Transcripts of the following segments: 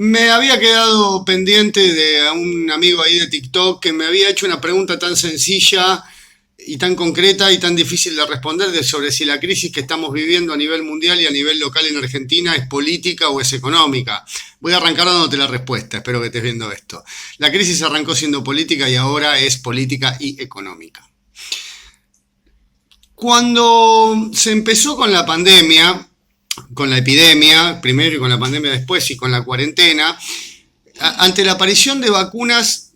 Me había quedado pendiente de un amigo ahí de TikTok que me había hecho una pregunta tan sencilla y tan concreta y tan difícil de responder sobre si la crisis que estamos viviendo a nivel mundial y a nivel local en Argentina es política o es económica. Voy a arrancar dándote la respuesta, espero que estés viendo esto. La crisis arrancó siendo política y ahora es política y económica. Cuando se empezó con la pandemia, con la epidemia, primero y con la pandemia después y con la cuarentena, ante la aparición de vacunas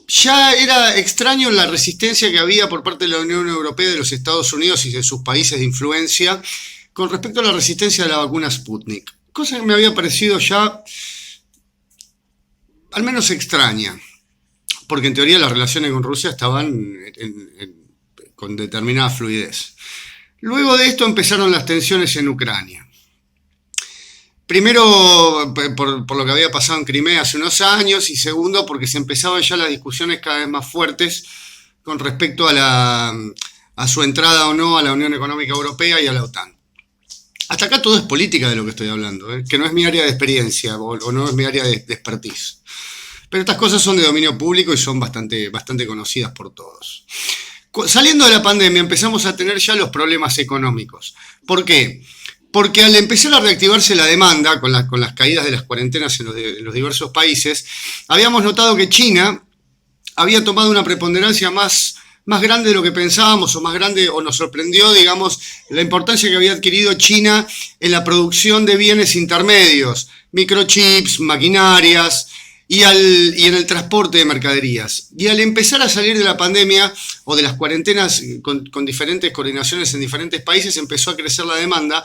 ya era extraño la resistencia que había por parte de la Unión Europea, de los Estados Unidos y de sus países de influencia con respecto a la resistencia de la vacuna Sputnik. Cosa que me había parecido ya al menos extraña, porque en teoría las relaciones con Rusia estaban con determinada fluidez. Luego de esto empezaron las tensiones en Ucrania. Primero, por lo que había pasado en Crimea hace unos años, y segundo, porque se empezaban ya las discusiones cada vez más fuertes con respecto a su entrada o no a la Unión Económica Europea y a la OTAN. Hasta acá todo es política de lo que estoy hablando, que no es mi área de experiencia o no es mi área de expertise. Pero estas cosas son de dominio público y son bastante conocidas por todos. Saliendo de la pandemia empezamos a tener ya los problemas económicos. ¿Por qué? Porque al empezar a reactivarse la demanda con las caídas de las cuarentenas en los diversos países, habíamos notado que China había tomado una preponderancia más grande de lo que pensábamos, o más grande, o nos sorprendió, digamos, la importancia que había adquirido China en la producción de bienes intermedios, microchips, maquinarias, y en el transporte de mercaderías. Y al empezar a salir de la pandemia o de las cuarentenas con diferentes coordinaciones en diferentes países, empezó a crecer la demanda,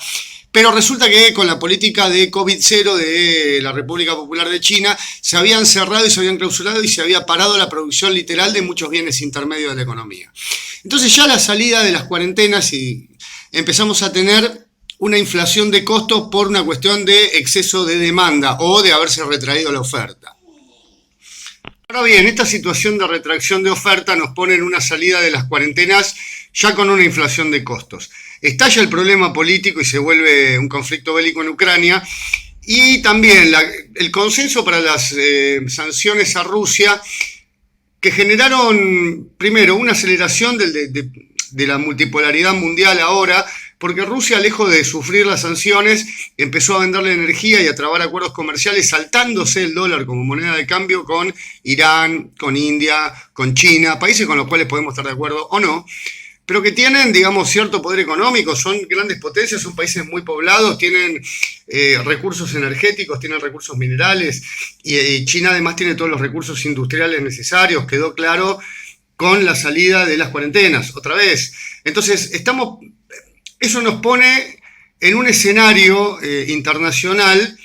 pero resulta que con la política de COVID-0 de la República Popular de China se habían cerrado y se habían clausurado y se había parado la producción literal de muchos bienes intermedios de la economía. Entonces ya a la salida de las cuarentenas y empezamos a tener una inflación de costos por una cuestión de exceso de demanda o de haberse retraído la oferta. Ahora bien, esta situación de retracción de oferta nos pone en una salida de las cuarentenas ya con una inflación de costos. Estalla el problema político y se vuelve un conflicto bélico en Ucrania, y también el consenso para las sanciones a Rusia, que generaron primero una aceleración de la multipolaridad mundial ahora, porque Rusia, lejos de sufrir las sanciones, empezó a venderle energía y a trabar acuerdos comerciales, saltándose el dólar como moneda de cambio con Irán, con India, con China, países con los cuales podemos estar de acuerdo o no, pero que tienen, digamos, cierto poder económico, son grandes potencias, son países muy poblados, tienen recursos energéticos, tienen recursos minerales, y China además tiene todos los recursos industriales necesarios, quedó claro con la salida de las cuarentenas, otra vez. Entonces, eso nos pone en un escenario internacional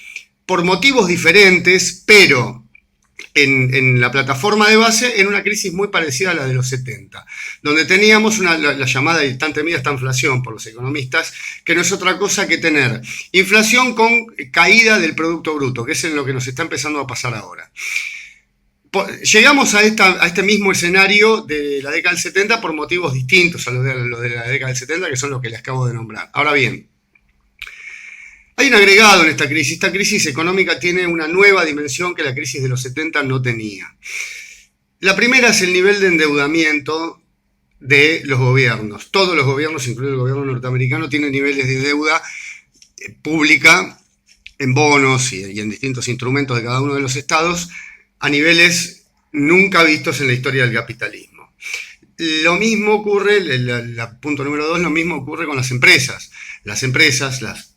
por motivos diferentes, pero en la plataforma de base en una crisis muy parecida a la de los 70, donde teníamos la llamada y tan temida esta inflación por los economistas, que no es otra cosa que tener inflación con caída del Producto Bruto, que es en lo que nos está empezando a pasar ahora. Llegamos a este mismo escenario de la década del 70 por motivos distintos a los de la década del 70, que son los que les acabo de nombrar. Ahora bien, hay un agregado en esta crisis. Esta crisis económica tiene una nueva dimensión que la crisis de los 70 no tenía. La primera es el nivel de endeudamiento de los gobiernos. Todos los gobiernos, incluido el gobierno norteamericano, tienen niveles de deuda pública en bonos y en distintos instrumentos de cada uno de los estados a niveles nunca vistos en la historia del capitalismo. Lo mismo ocurre, punto número 2, lo mismo ocurre con las empresas.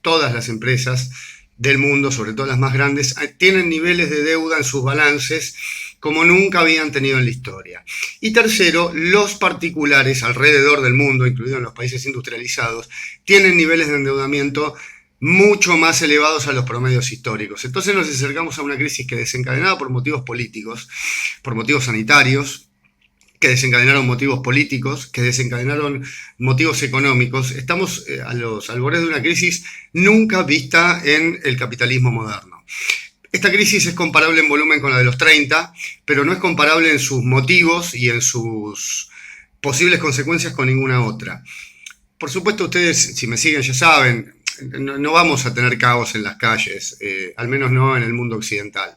Todas las empresas del mundo, sobre todo las más grandes, tienen niveles de deuda en sus balances como nunca habían tenido en la historia. Y tercero, los particulares alrededor del mundo, incluidos en los países industrializados, tienen niveles de endeudamiento mucho más elevados a los promedios históricos. Entonces nos acercamos a una crisis que desencadenada por motivos políticos, por motivos sanitarios, que desencadenaron motivos políticos, que desencadenaron motivos económicos. Estamos al borde de una crisis nunca vista en el capitalismo moderno. Esta crisis es comparable en volumen con la de los 30, pero no es comparable en sus motivos y en sus posibles consecuencias con ninguna otra. Por supuesto, ustedes, si me siguen, ya saben, no vamos a tener caos en las calles, al menos no en el mundo occidental.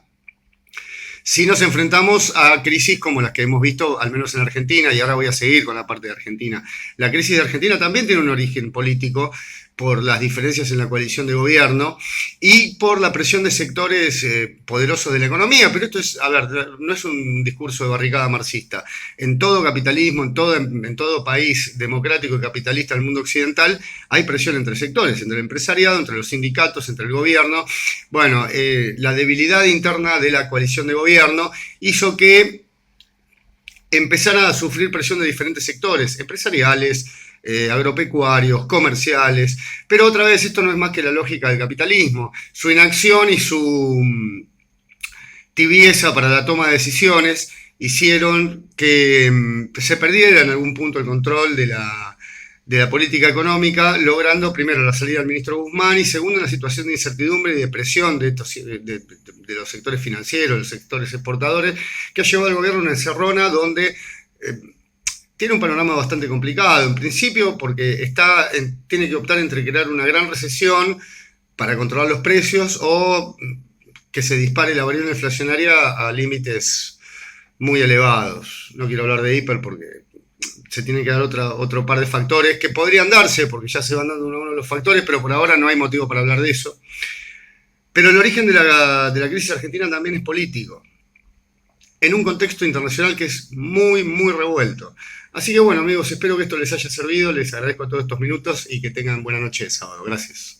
si nos enfrentamos a crisis como las que hemos visto, al menos en Argentina, y ahora voy a seguir con la parte de Argentina. La crisis de Argentina también tiene un origen político por las diferencias en la coalición de gobierno y por la presión de sectores poderosos de la economía. Pero esto es, a ver, no es un discurso de barricada marxista. En todo capitalismo, en todo país democrático y capitalista del mundo occidental, hay presión entre sectores, entre el empresariado, entre los sindicatos, entre el gobierno. Bueno, la debilidad interna de la coalición de gobierno hizo que empezaran a sufrir presión de diferentes sectores, empresariales, agropecuarios, comerciales, pero otra vez esto no es más que la lógica del capitalismo. Su inacción y su tibieza para la toma de decisiones hicieron que se perdiera en algún punto el control de la política económica, logrando primero la salida del ministro Guzmán y segundo una situación de incertidumbre y de presión de los sectores financieros, los sectores exportadores, que ha llevado al gobierno a una encerrona donde tiene un panorama bastante complicado, en principio porque tiene que optar entre crear una gran recesión para controlar los precios o que se dispare la variable inflacionaria a límites muy elevados. No quiero hablar de hiper porque se tiene que dar otro par de factores que podrían darse, porque ya se van dando uno a uno los factores, pero por ahora no hay motivo para hablar de eso. Pero el origen de la crisis argentina también es político, en un contexto internacional que es muy, muy revuelto. Así que bueno, amigos, espero que esto les haya servido, les agradezco todos estos minutos y que tengan buena noche de sábado. Gracias.